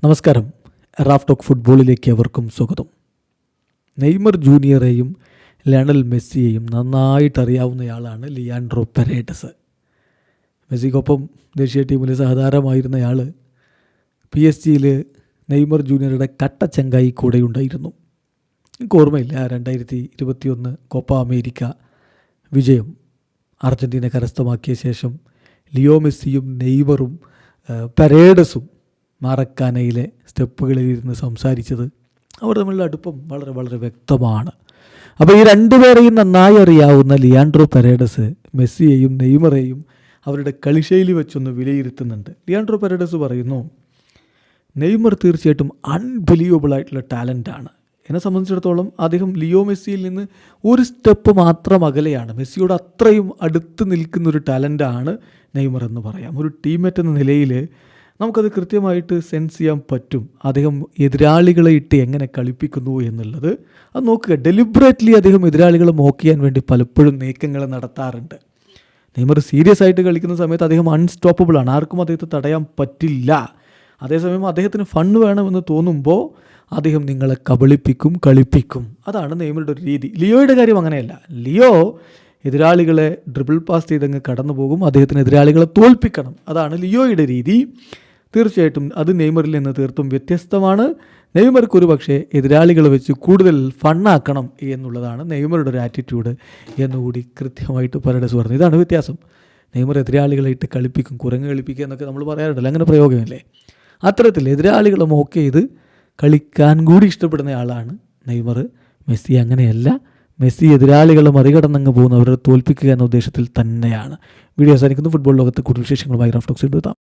നമസ്കാരം. Raf talk ഫുട്ബോളിലേക്ക് അവർക്കും സ്വാഗതം. നെയ്മർ ജൂനിയറെയും ലയണൽ മെസ്സിയെയും നന്നായിട്ട് അറിയാവുന്നയാളാണ് ലിയാൻഡ്രോ പെരേഡസ്. മെസ്സിക്കൊപ്പം ദേശീയ ടീമിൽ സഹതാരമായിരുന്നയാൾ PSG നെയ്മർ ജൂനിയറുടെ കട്ട ചങ്കായി കൂടെ ഉണ്ടായിരുന്നു. എനിക്ക് ഓർമ്മയില്ല 2021 കോപ്പ അമേരിക്ക വിജയം അർജൻറ്റീന കരസ്ഥമാക്കിയ ശേഷം ലിയോ മെസ്സിയും നെയ്മറും പെരേഡസും മാറക്കാനയിലെ സ്റ്റെപ്പുകളിലിരുന്ന് സംസാരിച്ചത്. അവർ തമ്മിലുള്ള അടുപ്പം വളരെ വളരെ വ്യക്തമാണ്. അപ്പോൾ ഈ രണ്ടുപേരെയും നന്നായി അറിയാവുന്ന ലിയാൻഡ്രോ പെരേഡസ് മെസ്സിയെയും നെയ്മറെയും അവരുടെ കളിശൈലി വെച്ചൊന്ന് വിലയിരുത്തുന്നുണ്ട്. ലിയാൻഡ്രോ പെരേഡസ് പറയുന്നു, നെയ്മർ തീർച്ചയായിട്ടും അൺബിലീവബിളായിട്ടുള്ള ടാലൻ്റാണ്. എന്നെ സംബന്ധിച്ചിടത്തോളം അദ്ദേഹം ലിയോ മെസ്സിയിൽ നിന്ന് ഒരു സ്റ്റെപ്പ് മാത്രം അകലെയാണ്. മെസ്സിയോട് അത്രയും അടുത്ത് നിൽക്കുന്നൊരു ടാലൻ്റാണ് നെയ്മർ എന്ന് പറയാം. ഒരു ടീംമേറ്റ് എന്ന നിലയിൽ നമുക്കത് കൃത്യമായിട്ട് സെൻസ് ചെയ്യാൻ പറ്റും. അദ്ദേഹം എതിരാളികളെ ഇട്ട് എങ്ങനെ കളിപ്പിക്കുന്നു എന്നുള്ളത് അത് നോക്കുക. ഡെലിബറേറ്റ്ലി അദ്ദേഹം എതിരാളികളെ മോക്ക് ചെയ്യാൻ വേണ്ടി പലപ്പോഴും നീക്കങ്ങൾ നടത്താറുണ്ട്. നെയ്മർ സീരിയസ് ആയിട്ട് കളിക്കുന്ന സമയത്ത് അദ്ദേഹം അൺസ്റ്റോപ്പബിൾ ആണ്. ആർക്കും അദ്ദേഹത്തെ തടയാൻ പറ്റില്ല. അതേസമയം അദ്ദേഹത്തിന് ഫണ്ണ് വേണമെന്ന് തോന്നുമ്പോൾ അദ്ദേഹം നിങ്ങളെ കളിപ്പിക്കും. അതാണ് നെയ്മറുടെ ഒരു രീതി. ലിയോയുടെ കാര്യം അങ്ങനെയല്ല. ലിയോ എതിരാളികളെ ഡ്രിബിൾ പാസ് ചെയ്തങ്ങ് കടന്നു പോകും. അദ്ദേഹത്തിന് എതിരാളികളെ തോൽപ്പിക്കണം. അതാണ് ലിയോയുടെ രീതി. തീർച്ചയായിട്ടും അത് നെയ്മറിൽ നിന്ന് തീർത്തും വ്യത്യസ്തമാണ്. നെയ്മർക്ക് ഒരു പക്ഷേ എതിരാളികളെ വെച്ച് കൂടുതൽ ഫണ്ണാക്കണം എന്നുള്ളതാണ് നെയ്മറുടെ ഒരു ആറ്റിറ്റ്യൂഡ് എന്നുകൂടി കൃത്യമായിട്ട് പെരേഡസ് പറഞ്ഞു. ഇതാണ് വ്യത്യാസം. നെയ്മർ എതിരാളികളെ ഇട്ട് കളിപ്പിക്കും, കുരങ്ങ് കളിപ്പിക്കുക എന്നൊക്കെ നമ്മൾ പറയാറുണ്ടല്ലോ, അങ്ങനെ പ്രയോഗമില്ലേ? അത്തരത്തിൽ എതിരാളികളെ മോക്ക് ചെയ്ത് കളിക്കാൻ കൂടി ഇഷ്ടപ്പെടുന്ന ആളാണ് നെയ്മർ. മെസ്സി അങ്ങനെയല്ല. മെസ്സി എതിരാളികളെ മറികടന്നങ്ങ് പോകുന്നവരെ തോൽപ്പിക്കുക എന്ന ഉദ്ദേശത്തിൽ തന്നെയാണ്. വീഡിയോ അവസാനിക്കുന്നു. ഫുട്ബോൾ ലോകത്തെ കൂടുതൽ വിശേഷങ്ങളുമായി റാഫ് ടോക്സ് എഴുതാം.